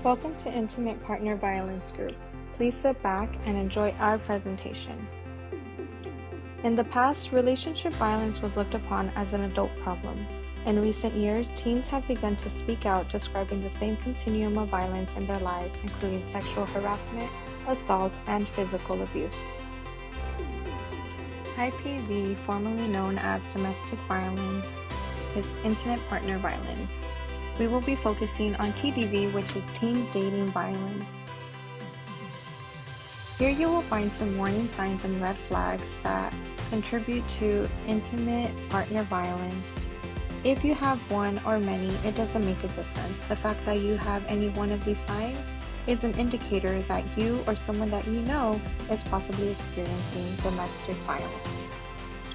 Welcome to Intimate Partner Violence Group. Please sit back and enjoy our presentation. In the past, relationship violence was looked upon as an adult problem. In recent years, teens have begun to speak out describing the same continuum of violence in their lives, including sexual harassment, assault, and physical abuse. IPV, formerly known as domestic violence, is intimate partner violence. We will be focusing on TDV, which is teen dating violence. Here you will find some warning signs and red flags that contribute to intimate partner violence. If you have one or many, it doesn't make a difference. The fact that you have any one of these signs is an indicator that you or someone that you know is possibly experiencing domestic violence.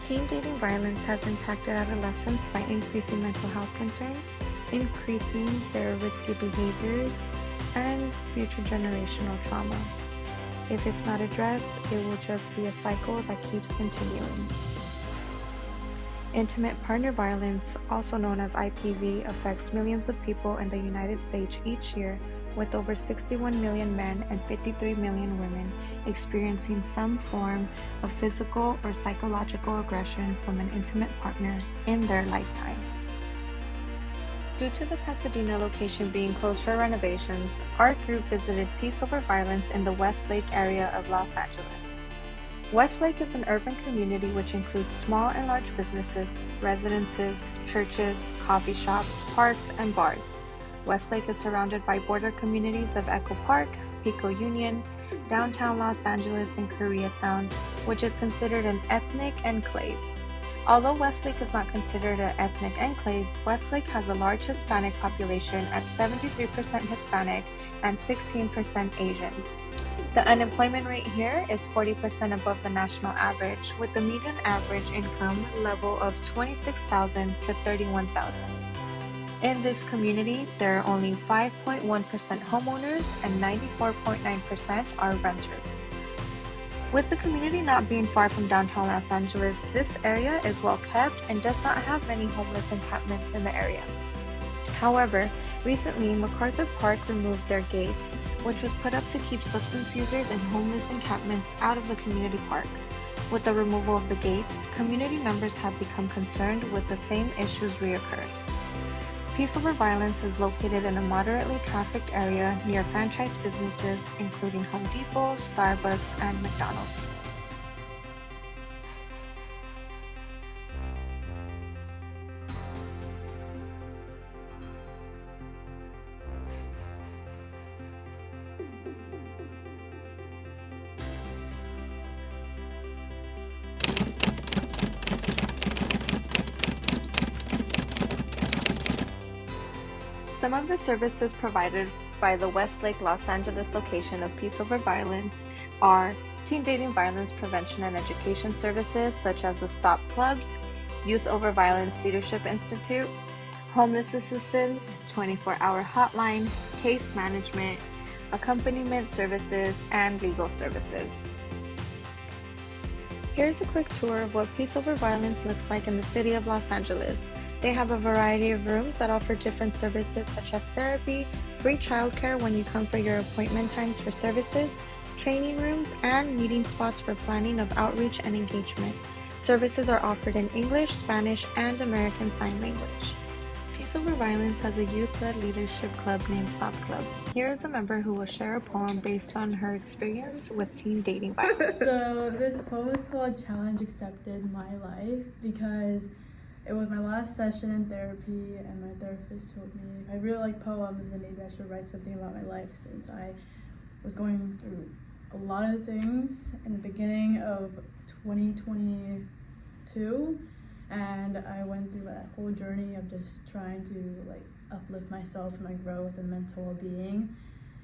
Teen dating violence has impacted adolescents by increasing mental health concerns, increasing their risky behaviors, and future generational trauma. If it's not addressed, it will just be a cycle that keeps continuing. Intimate partner violence, also known as IPV, affects millions of people in the United States each year, with over 61 million men and 53 million women experiencing some form of physical or psychological aggression from an intimate partner in their lifetime. Due to the Pasadena location being closed for renovations, our group visited Peace Over Violence in the Westlake area of Los Angeles. Westlake is an urban community which includes small and large businesses, residences, churches, coffee shops, parks, and bars. Westlake is surrounded by border communities of Echo Park, Pico Union, downtown Los Angeles, and Koreatown, which is considered an ethnic enclave. Although Westlake is not considered an ethnic enclave, Westlake has a large Hispanic population at 73% Hispanic and 16% Asian. The unemployment rate here is 40% above the national average, with the median average income level of $26,000 to $31,000. In this community, there are only 5.1% homeowners and 94.9% are renters. With the community not being far from downtown Los Angeles, this area is well kept and does not have many homeless encampments in the area. However, recently MacArthur Park removed their gates, which was put up to keep substance users and homeless encampments out of the community park. With the removal of the gates, community members have become concerned with the same issues reoccurred. Peace Over Violence is located in a moderately trafficked area near franchise businesses including Home Depot, Starbucks, and McDonald's. Some of the services provided by the Westlake, Los Angeles location of Peace Over Violence are teen dating violence prevention and education services such as the STOP Clubs, Youth Over Violence Leadership Institute, homeless assistance, 24-hour hotline, case management, accompaniment services, and legal services. Here's a quick tour of what Peace Over Violence looks like in the city of Los Angeles. They have a variety of rooms that offer different services such as therapy, free childcare when you come for your appointment times for services, training rooms, and meeting spots for planning of outreach and engagement. Services are offered in English, Spanish, and American Sign Language. Peace Over Violence has a youth-led leadership club named Stop Club. Here is a member who will share a poem based on her experience with teen dating violence. So this poem is called Challenge Accepted My Life because it was my last session in therapy, and my therapist told me if I really like poems, then maybe I should write something about my life, since I was going through a lot of things in the beginning of 2022, and I went through that whole journey of just trying to uplift myself and my growth and mental well-being,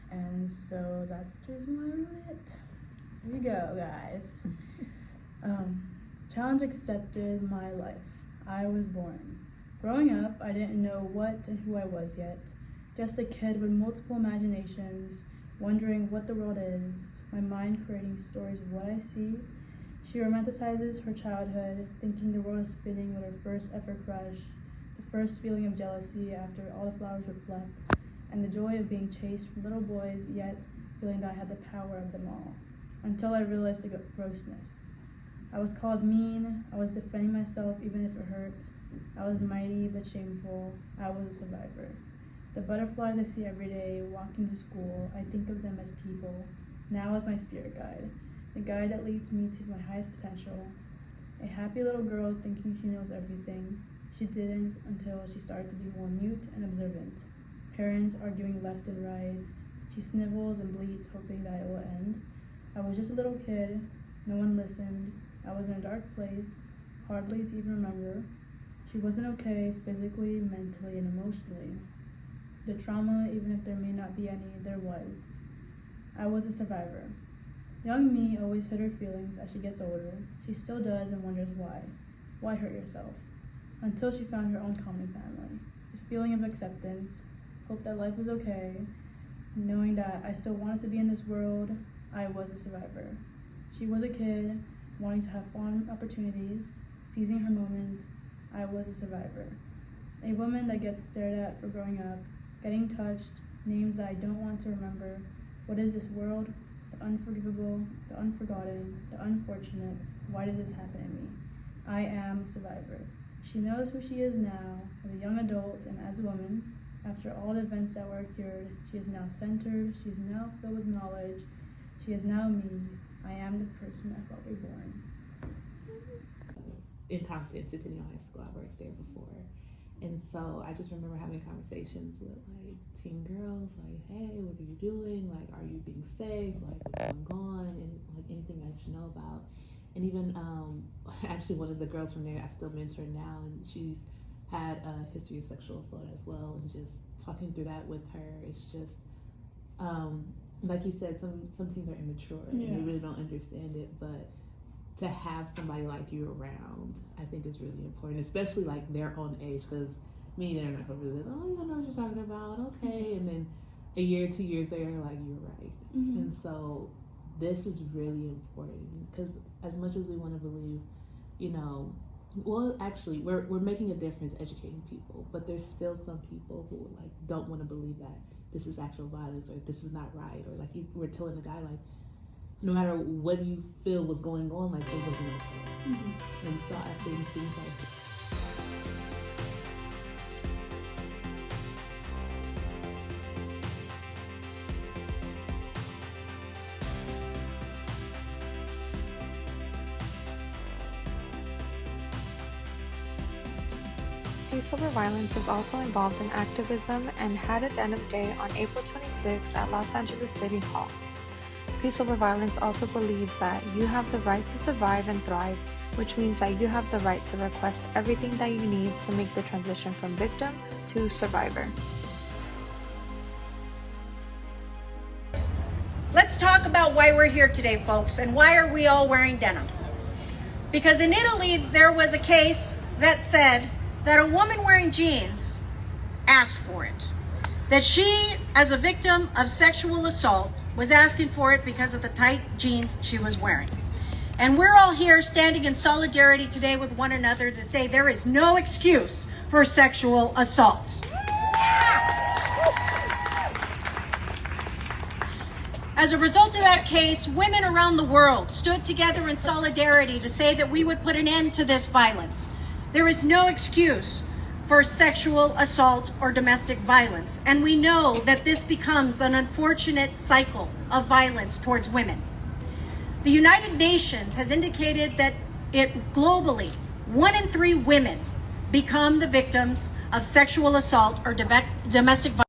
and so that's the reason why I wrote it. Here we go, guys. Challenge accepted my life. I was born. Growing up, I didn't know what and who I was yet. Just a kid with multiple imaginations, wondering what the world is, my mind creating stories of what I see. She romanticizes her childhood, thinking the world is spinning with her first ever crush, the first feeling of jealousy after all the flowers were plucked, and the joy of being chased from little boys, yet feeling that I had the power of them all, until I realized the grossness. I was called mean, I was defending myself even if it hurt, I was mighty but shameful, I was a survivor. The butterflies I see every day walking to school, I think of them as people, now as my spirit guide, the guide that leads me to my highest potential. A happy little girl thinking she knows everything. She didn't until she started to be more mute and observant. Parents arguing left and right. She snivels and bleats, hoping that it will end. I was just a little kid. No one listened. I was in a dark place, hardly to even remember. She wasn't okay physically, mentally, and emotionally. The trauma, even if there may not be any, there was. I was a survivor. Young me always hid her feelings as she gets older. She still does and wonders why. Why hurt yourself? Until she found her own common family. The feeling of acceptance, hope that life was okay, knowing that I still wanted to be in this world, I was a survivor. She was a kid, wanting to have fun opportunities, seizing her moment, I was a survivor. A woman that gets stared at for growing up, getting touched, names that I don't want to remember. What is this world? The unforgivable, the unforgotten, the unfortunate. Why did this happen to me? I am a survivor. She knows who she is now, as a young adult and as a woman. After all the events that were occurred, she is now centered, she is now filled with knowledge. She is now me. I am the person I felt reborn. In Compton, Centennial High School, I worked there before. And so I just remember having conversations with like teen girls, like, hey, what are you doing? Like, are you being safe? Like, what's going on? And like anything I should know about. And even actually one of the girls from there I still mentor now, and she's had a history of sexual assault as well. And just talking through that with her, it's just like you said, some teens are immature and they really don't understand it, but to have somebody like you around, I think is really important, especially like their own age, because they're not gonna really, oh, you don't know what you're talking about, okay, and then a year, 2 years later, like, you're right. And so this is really important, because as much as we want to believe, well, actually, we're making a difference educating people, but there's still some people who like don't want to believe that this is actual violence, or this is not right, or like we're telling the guy like, no matter what you feel was going on, like, it wasn't okay. And so I think things like that. Peace Over Violence is also involved in activism and had its end of day on April 26th at Los Angeles City Hall. Peace Over Violence also believes that you have the right to survive and thrive, which means that you have the right to request everything that you need to make the transition from victim to survivor. Let's talk about why we're here today, folks, and why are we all wearing denim? Because in Italy, there was a case that said that a woman wearing jeans asked for it. That she, as a victim of sexual assault, was asking for it because of the tight jeans she was wearing. And we're all here standing in solidarity today with one another to say there is no excuse for sexual assault. As a result of that case, women around the world stood together in solidarity to say that we would put an end to this violence. There is no excuse for sexual assault or domestic violence, and we know that this becomes an unfortunate cycle of violence towards women. The United Nations has indicated that globally, 1 in 3 women become the victims of sexual assault or domestic violence.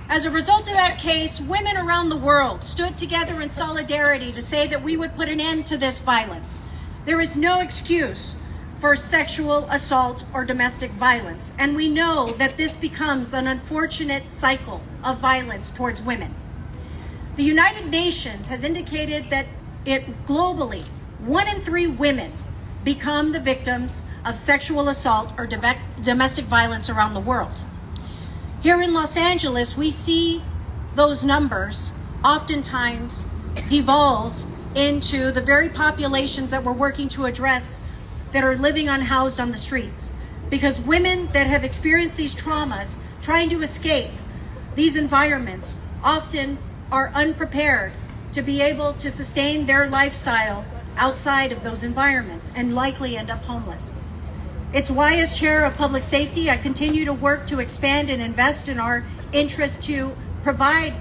As a result of that case, women around the world stood together in solidarity to say that we would put an end to this violence. There is no excuse for sexual assault or domestic violence, and we know that this becomes an unfortunate cycle of violence towards women. The United Nations has indicated that globally, 1 in 3 women become the victims of sexual assault or domestic violence around the world. Here in Los Angeles, we see those numbers oftentimes devolve into the very populations that we're working to address that are living unhoused on the streets. Because women that have experienced these traumas, trying to escape, these environments often are unprepared to be able to sustain their lifestyle outside of those environments and likely end up homeless. It's why, as chair of public safety, I continue to work to expand and invest in our interest to provide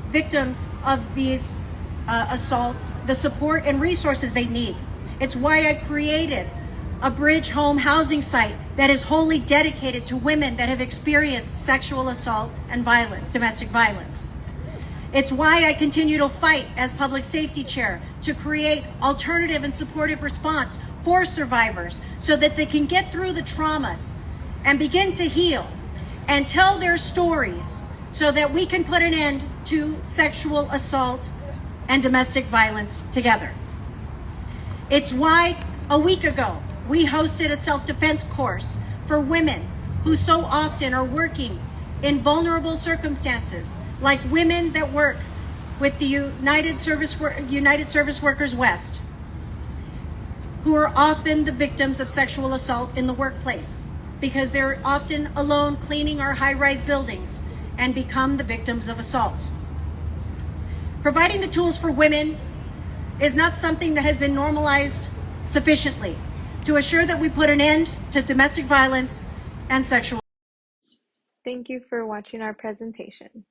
victims of these assaults the support and resources they need. It's why I created a bridge home housing site that is wholly dedicated to women that have experienced sexual assault and violence, domestic violence. It's why I continue to fight as public safety chair to create alternative and supportive response for survivors so that they can get through the traumas and begin to heal and tell their stories so that we can put an end to sexual assault and domestic violence together. It's why a week ago we hosted a self-defense course for women who so often are working in vulnerable circumstances, like women that work with the United Service Workers West, who are often the victims of sexual assault in the workplace because they're often alone cleaning our high-rise buildings and become the victims of assault. Providing the tools for women is not something that has been normalized sufficiently to assure that we put an end to domestic violence and sexual. Thank you for watching our presentation.